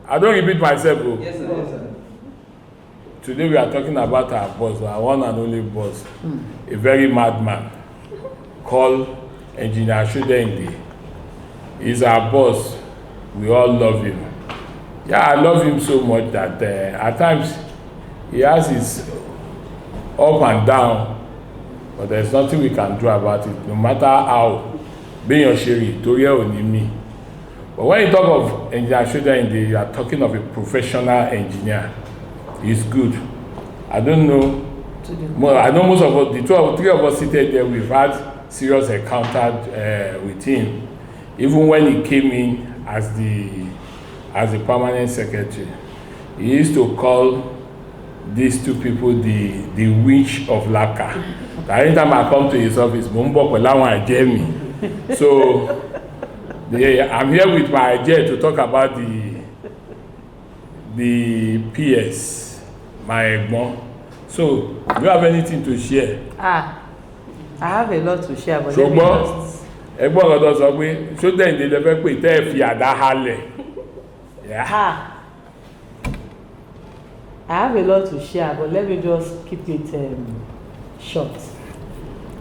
I don't repeat myself. Yes, sir. Yes, sir. Today we are talking about our boss, our one and only boss, a very madman called Engineer Shudende. He's our boss. We all love him. Yeah, I love him so much that at times he has his up and down, but there's nothing we can do about it, no matter how being your sherry, Toria or me. But when you talk of Engineer Shudende, you are talking of a professional engineer. He's good. I don't know. I know most of us, the three of us seated there, we've had serious encounter with him, even when he came in as the permanent secretary. He used to call these two people the witch of Laka. Anytime I come to his office, so I'm here with my idea to talk about the PS. My mom. So, do you have anything to share? I have a lot to share, but so let me just... I have a lot to share, but let me just keep it short.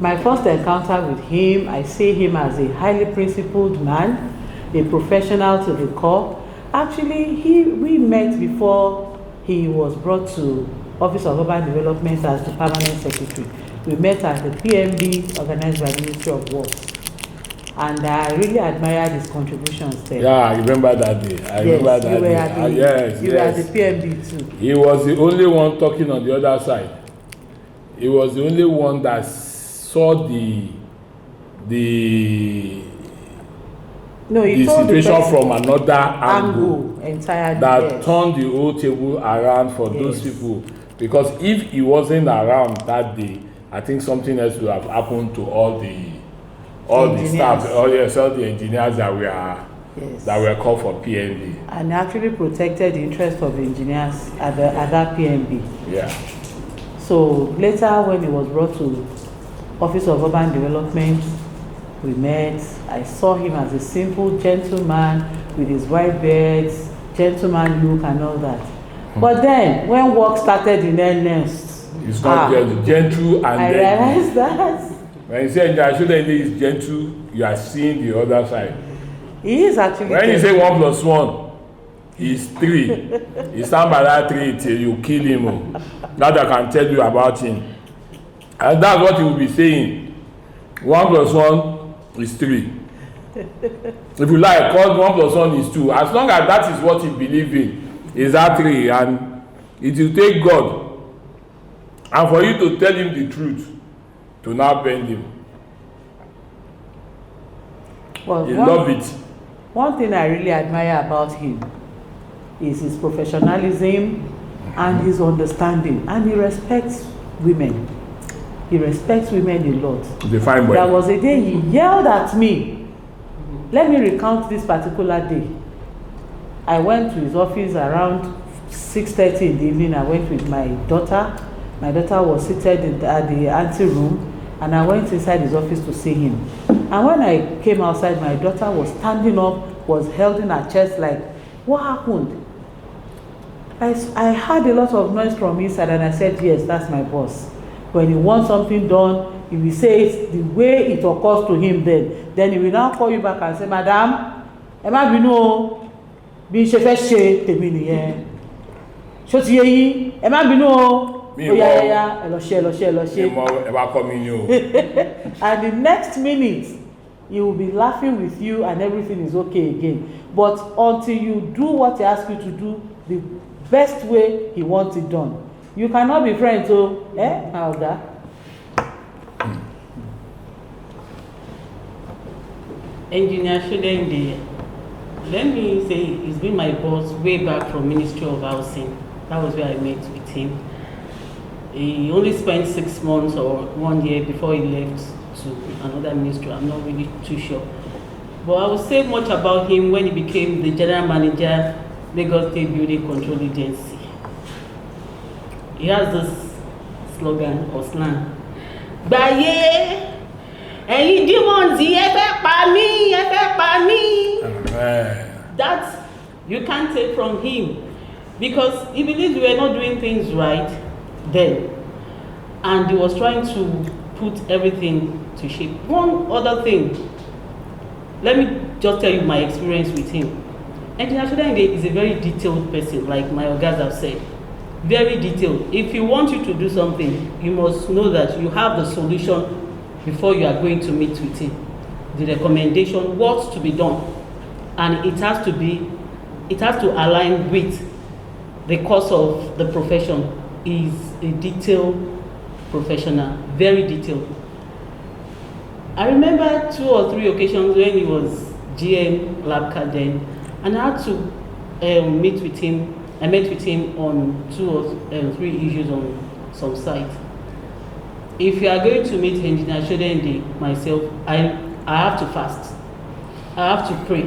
My first encounter with him, I see him as a highly principled man, a professional to the core. Actually, we met before he was brought to Office of Urban Development as the permanent secretary. We met at the PMB organized by the Ministry of Works. And I really admired his contributions there. Yeah, I remember that day. You were at the PMB too. He was the only one talking on the other side. He was the only one that saw the situation from another angle entirely, that turned the whole table around for those people. Because if he wasn't around that day, I think something else would have happened to all the staff, all the engineers that were called for PMB. And actually protected the interest of engineers at that PMB. Yeah. So later, when he was brought to Office of Urban Development, we met. I saw him as a simple gentleman with his white beard, gentleman look and all that. But then, when work started in earnest, it's not gentle and I realized that. When you say Shudende is gentle, you are seeing the other side. He is actually when gentle. You say 1 + 1 is 3, you stand by that 3 till you kill him. That I can tell you about him. And that's what he will be saying. 1 + 1 is 3. If you like, call 1 + 1 is 2. As long as that is what he believes in, is that 3, and it will take God and for you to tell him the truth to now bend him. Well, he love it. One thing I really admire about him is his professionalism and his understanding, and he respects women. He respects women a lot. The fine boy. There was a day he yelled at me. Let me recount this particular day. I went to his office around 6:30 in the evening. I went with my daughter. My daughter was seated at the ante room, and I went inside his office to see him. And when I came outside, my daughter was standing up, was held in her chest like, what happened? I heard a lot of noise from inside, and I said, yes, that's my boss. When he wants something done, he will say it the way it occurs to him then he will now call you back and say, madam, Emma Bino, bí ṣe fẹ́ ṣe tèmi nìyẹn. Ṣó ti yé yín? Ẹ má bínú o. Oya, ẹ lọ ṣe. And the next minute, he will be laughing with you and everything is okay again. But until you do what he asks you to do, the best way he wants it done. You cannot be friends, so, how that? Engineer Shudende, let me say he's been my boss way back from Ministry of Housing. That was where I met with him. He only spent 6 months or 1 year before he left to another ministry. I'm not really too sure. But I will say much about him when he became the general manager, Lagos State Building Control Agency. He has this slogan or slang. Gbaye, ẹ̀yin demons, ẹ fẹ́ pa mí. That You can't take from him because he believes we were not doing things right then, and he was trying to put everything to shape. One other thing, let me just tell you my experience with him. Engineer Shudende is a very detailed person, like my ogas have said. Very detailed. If you want you to do something, you must know that you have the solution before you are going to meet with him. The recommendation, what's to be done, and it has to align with the course of the profession. Is a detailed professional, very detailed. I remember 2 or 3 occasions when he was GM LASBCA then, and I had to meet with him. I met with him on 2 or 3 issues on some site. If you are going to meet Engineer Shudende, myself, I have to fast. I have to pray.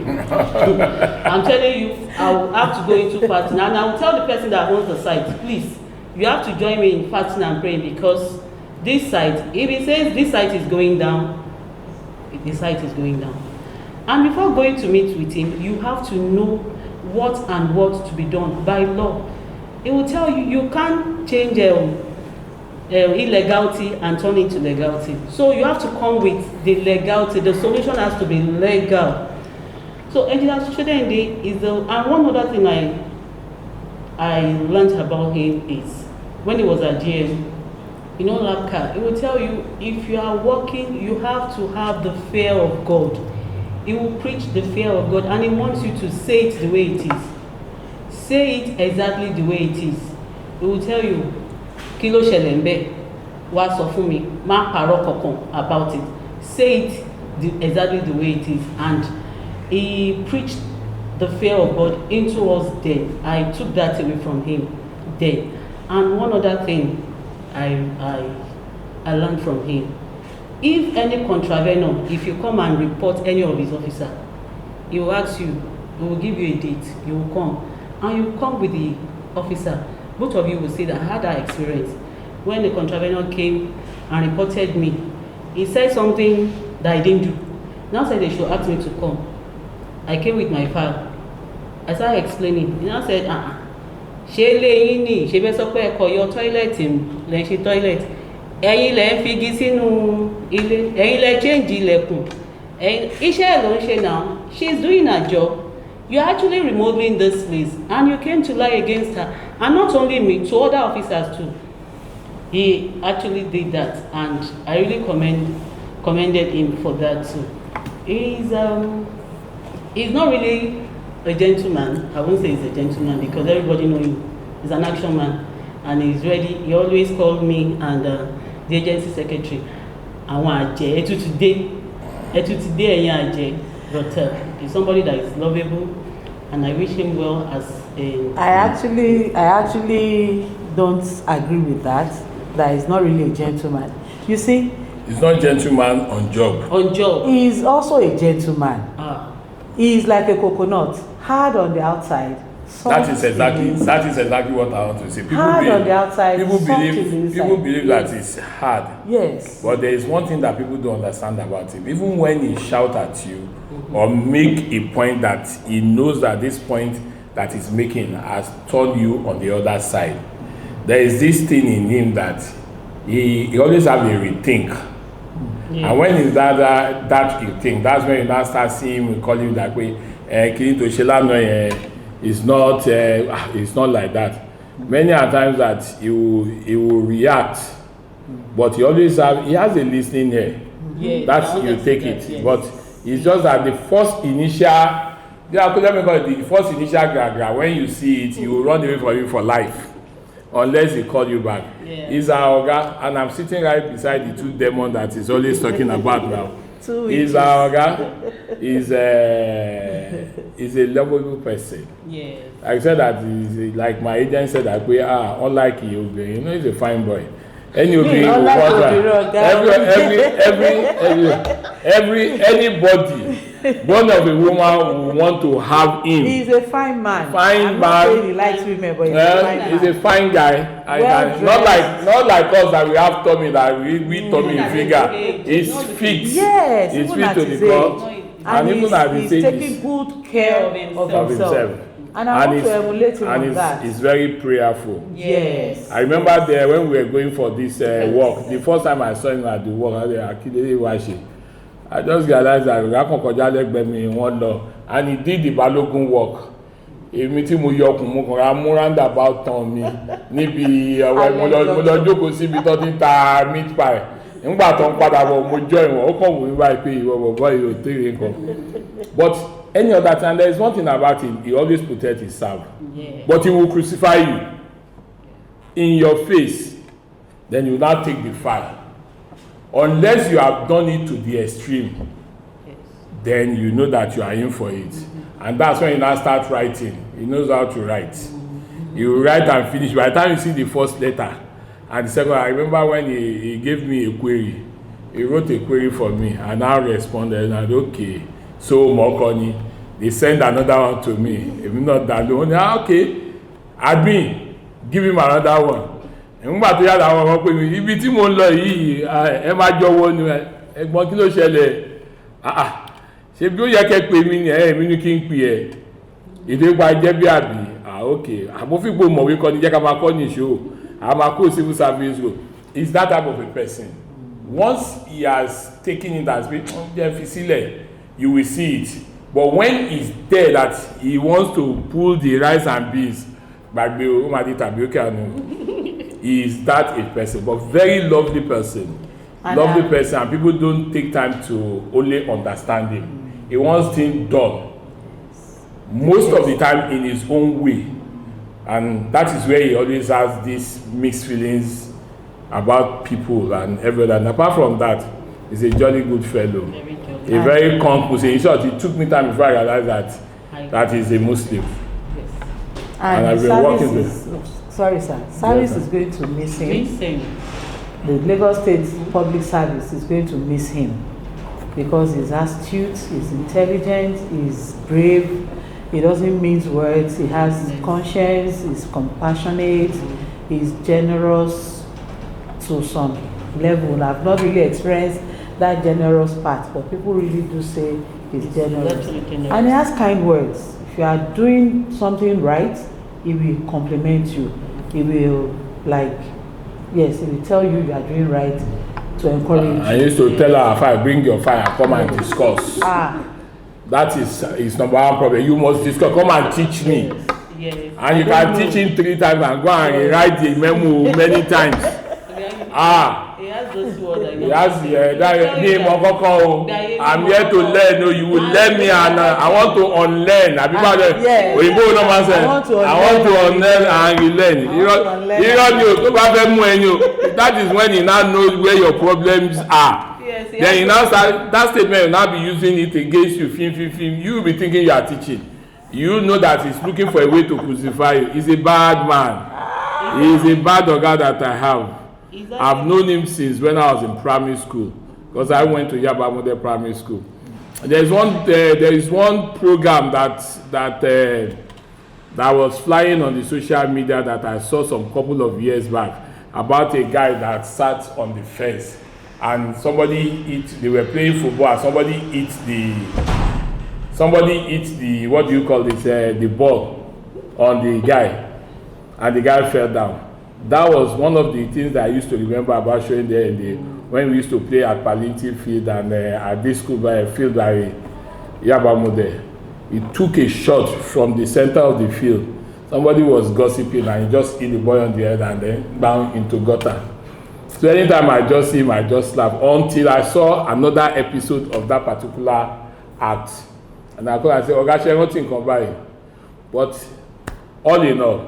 I'm telling you, I will have to go into fasting. And I will tell the person that owns the site, please, you have to join me in fasting and praying, because this site, if it says this site is going down, the site is going down. And before going to meet with him, you have to know what to be done by law. It will tell you, you can't change illegality and turn it to legality. So you have to come with the legality. The solution has to be legal. So Engineer Shudende is the, and one other thing I learned about him is when he was at GM, you know, LASBCA, it will tell you, if you are working, you have to have the fear of God. He will preach the fear of God, and he wants you to say it the way it is. Say it exactly the way it is. He will tell you, Kilo Shelembe, wa sọ fún mi, má parọ́ kankan about it. Say it exactly the way it is. And he preached the fear of God into us then. I took that away from him then. And one other thing I learned from him. If any contravenor, if you come and report any of his officers, he will ask you, he will give you a date, you will come. And you come with the officer. Both of you will say that I had that experience. When the contravenor came and reported me, he said something that I didn't do. Now said they should ask me to come. I came with my file. I started explaining. He now said, ṣé lẹ́yìn ni ṣe bẹ́ sọ pé ẹ̀kọ́ yọ tọ́ílẹ̀tì lẹ́ ṣe tọ́ílẹ̀tì. Ẹ̀yin lẹ ń figi sínú ilé, ẹ̀yin lẹ change ilẹ̀kùn, iṣẹ́ ló ń ṣe now. She's doing her job. You're actually remodeling this place, and you came to lie against her. And not only me, to other officers too. He actually did that, and I really commended him for that too. He's not really a gentleman. I won't say he's a gentleman because everybody knows him. He's an action man, and he's ready. He always called me and the agency secretary. Àwọn àjẹ́ ẹtú ti dé ẹ̀yin àjẹ́, but he's somebody that is lovable, and I wish him well as a. I actually don't agree with that. That is not really a gentleman. You see, he's not a gentleman on job. On job. He is also a gentleman. He is like a coconut, hard on the outside. That is exactly what I want to say. Hard on the outside. People believe that it's hard. Yes. But there is one thing that people don't understand about him. Even when he shout at you or make a point that he knows that this point that he's making has turned you on the other side, there is this thing in him that he always have a rethink. Yeah. And when he's that rethink, that's when you now start seeing him call you that way. It's not like that. Many a times that he will react, but he has a listening ear. Yeah, that's you take it. Yes. But it's just that the first initial gragra, when you see it, you will run away from him for life. Unless he call you back. Yeah. He's our guy, and I'm sitting right beside the 2 demons that he's always talking about now. He's our guy. He's a lovable person. Yes. I said that he's like my agent said that we are unlike you. You know, he's a fine boy. Anybody born of a woman who want to have him. He's a fine man. Fine man. He likes women, but he's a fine man. He's a fine guy. Not like us that we have tummy that we tummy figure. He's fit. Yes. He's fit to the cause. And even at the stage, he's taking good care of himself. And I want to emulate him on that. It's very prayerful. Yes. I remember there when we were going for this walk, the first time I saw him at the walk, I just realized that and he did the Balogun walk. Èmi tí mo yọkùn mo kàn ra mú roundabout town mi níbi mo lọ jókòó síbi tó ti ta meat pie nígbà tó ń padà bọ̀ mo join wọn ó kàn wò mí báyìí pé ìwọ bọ̀bọ̀ yìí ò tèrè nǹkan. But any other time there is one thing about him, he always protect his self. Yeah. But he will crucify you in your face, then you will not take the fire unless you have done it to the extreme. Yes. Then you know that you are in for it. And that's when you now start writing. He knows how to write. He will write and finish. By the time you see the first letter and the second, I remember when he gave me a query. He wrote a query for me and I responded and I said, okay, so Mokoni. They send another one to me. If not that one, okay, admin, give him another one. Nígbà tó yá làwọn ọmọ pé mi ibi tí mo ń lọ yìí ẹ máa jọ wo ni ẹ̀gbọ́n kí ló ṣẹlẹ̀ ṣe bí ó yẹ kẹ́ pè mí ni èmi ní kí n pè ẹ́ ìdípa jẹ́ bí àbí okay àbófígbò mọ̀wé kọ́ ni jẹ́ ká máa kọ́ ní ìṣó àmàkó civil service role is that type of a person. Once he has taken it as been jẹ́ fi sílẹ̀ you will see it, but when he's there that he wants to pull the rice and beans gbàgbé o ma di tàbí òkè àná he is that a person, but very lovely person. Lovely person, and people don't take time to only understand him. He wants things done most of the time in his own way, and that is where he always has these mixed feelings about people and everything. And apart from that, he's a jolly good fellow, a very composed. In short, it took me time before I realized that he's a Muslim. Yes. And I've been working with. Sorry, sir. Service is going to miss him. The Lagos State Public Service is going to miss him because he's astute, he's intelligent, he's brave, he doesn't mince words, he has conscience, he's compassionate, he's generous to some level. I've not really experienced that generous part, but people really do say he's generous. And he has kind words. If you are doing something right, he will compliment you. He will yes, he will tell you are doing right to encourage you. I used to tell her, if I bring your fire, come and discuss. That is number one problem. You must discuss. Come and teach me. Yes. And you can teach him 3 times and go and write the memo many times. He has those words. He has I'm here to learn. No, you will learn me, and I want to unlearn. I want to unlearn and relearn. That is when he now knows where your problems are. Yes, then he now start, that statement will now be using it against you. You will be thinking you are teaching. You know that he's looking for a way to crucify you. He's a bad man. He's a bad dog that I have. I've known him since when I was in primary school, because I went to Yabamode Primary School. There is one program that was flying on the social media that I saw some couple of years back about a guy that sat on the fence and they were playing football and somebody hit the what do you call it, the ball on the guy, and the guy fell down. That was one of the things that I used to remember about showing there when we used to play at Palinti Field and at this school by a field by Yabamode. He took a shot from the center of the field. Somebody was gossiping and he just hit the boy on the head and then down into gutter. So anytime I just see him, I just laugh until I saw another episode of that particular act. And I go and say, "Oga, shey nothing come by." But all in all,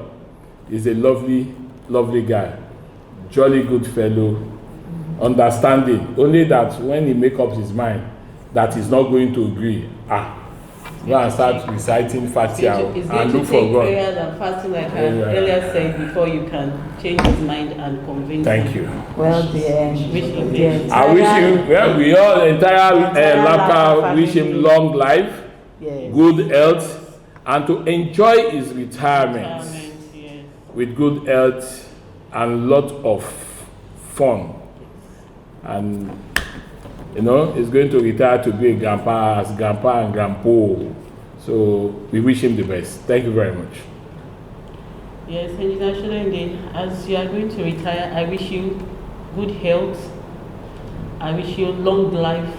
he's a lovely guy, jolly good fellow, understanding. Only that when he makes up his mind that he's not going to agree, go and start reciting Fatiha and look for God. Prayer and fasting, like I earlier said, before you can change his mind and convince him. Thank you. Well, I wish him, we all, the entire LASBCA wish him long life, good health, and to enjoy his retirement. With good health and lot of fun, and he's going to retire to be a grandpa and grandpa. So we wish him the best. Thank you very much. Yes, Engineer Shulende, as you are going to retire, I wish you good health. I wish you long life.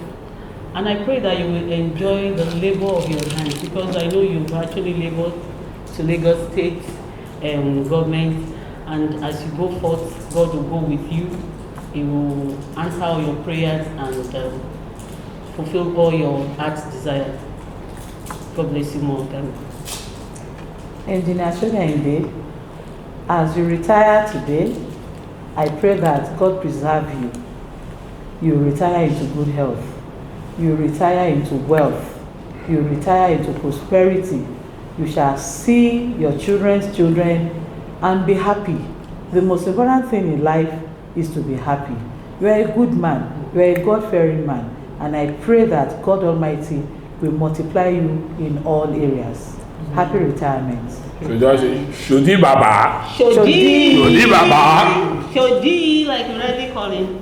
And I pray that you will enjoy the labor of your hands, because I know you've actually labored to Lagos State government. And as you go forth, God will go with you. He will answer all your prayers and fulfill all your heart's desires. God bless you more. Engineer Shulende, as you retire today, I pray that God preserve you. You retire into good health. You retire into wealth. You retire into prosperity. You shall see your children's children and be happy. The most important thing in life is to be happy. You are a good man. You are a God-fearing man. And I pray that God Almighty will multiply you in all areas. Happy retirement. So just say, Shodi Baba. Shodi. Shodi Baba. Shodi, like you already calling.